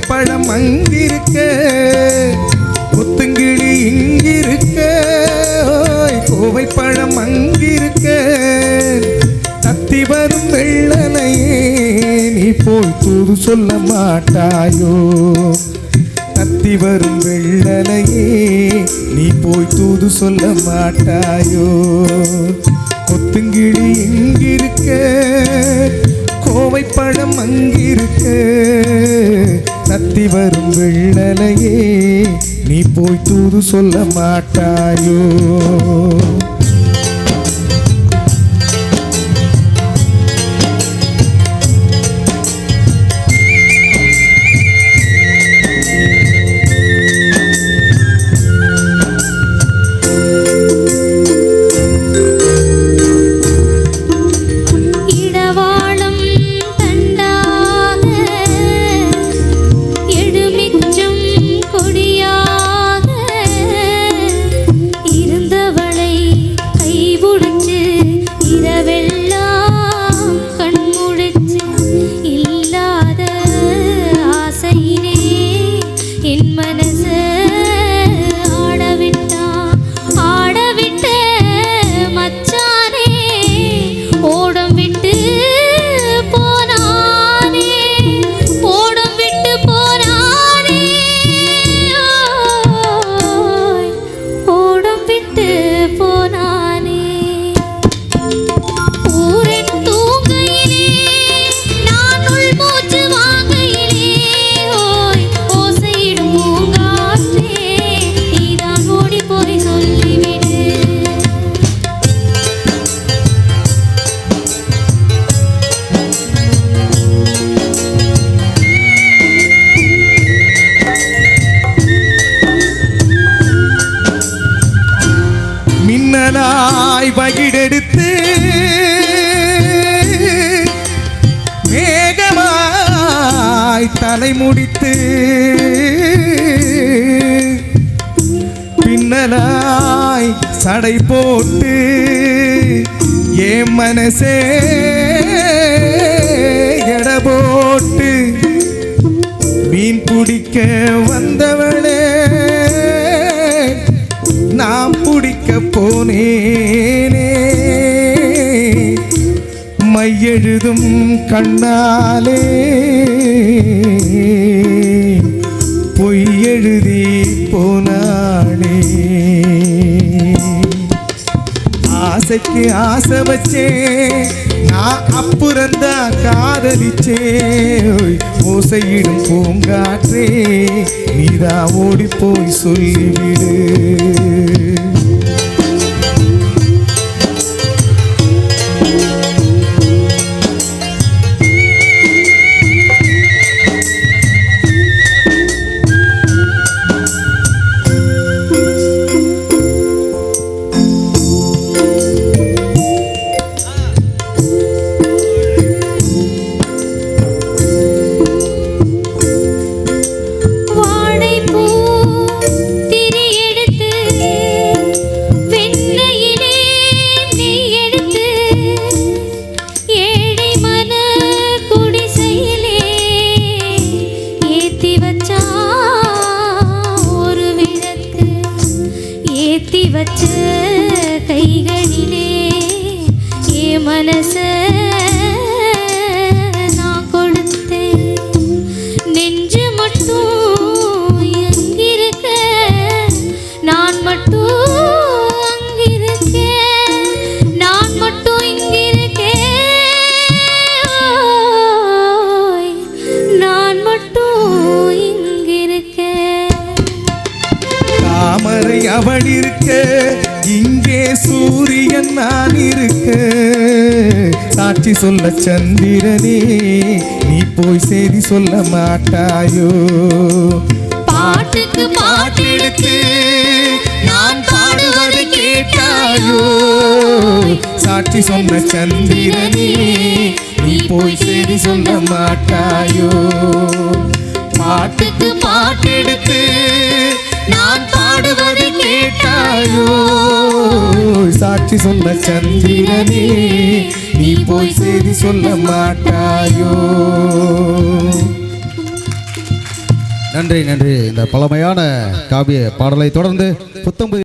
பழம் அங்கிருக்க முத்துங்கிளி இங்கிருக்க கோவை பழம் அங்கிருக்க தத்தி வரும் வெள்ளனையே நீ போய் தூது சொல்ல மாட்டாயோ தத்தி வரும் வெள்ளனையே நீ போய் தூது சொல்ல மாட்டாயோ முத்துங்கிளி இங்கிருக்க கோவை பழம் அங்கிருக்க தத்தி வரும் வெள்ளலையே நீ போய் தூது சொல்ல மாட்டாயோ பகிடெடுத்து மேகமாய் தலை முடித்து பின்னலாய் சடை போட்டு என் மனசே எட போட்டு மீன் பிடிக்க வந்தவளே நான் பிடிக்க போனேனே மையெழுதும் கண்ணாலே பொய் எழுதி போனாளே ஆசைக்கு ஆசை வச்சே நான் அப்புறந்தா காதலிச்சே ஓசையிடும் பூங்காற்றே நீதா ஓடி போய் சொல்லிவிடு திரி எடுத்து நான் இருக்க சாட்சி சொல்ல சந்திரனே நீ போய் செய்தி சொல்ல மாட்டாயோ பாட்டுக்கு பாட்டெடுத்து நாம் பாடுவதை கேட்டாயோ சாட்சி சொன்ன சந்திரனே நீ போய் செய்தி சொல்ல மாட்டாயோ பாட்டுக்கு பாட்டெடுத்து நாம் பாடுவதை கேட்டாயோ சாட்சி சொன்ன சந்திரனே நீ போய் செய்தி சொல்ல மாட்டாயோ நன்றி நன்றி. இந்த பழமையான காவிய பாடலை தொடர்ந்து புத்தம்புதிய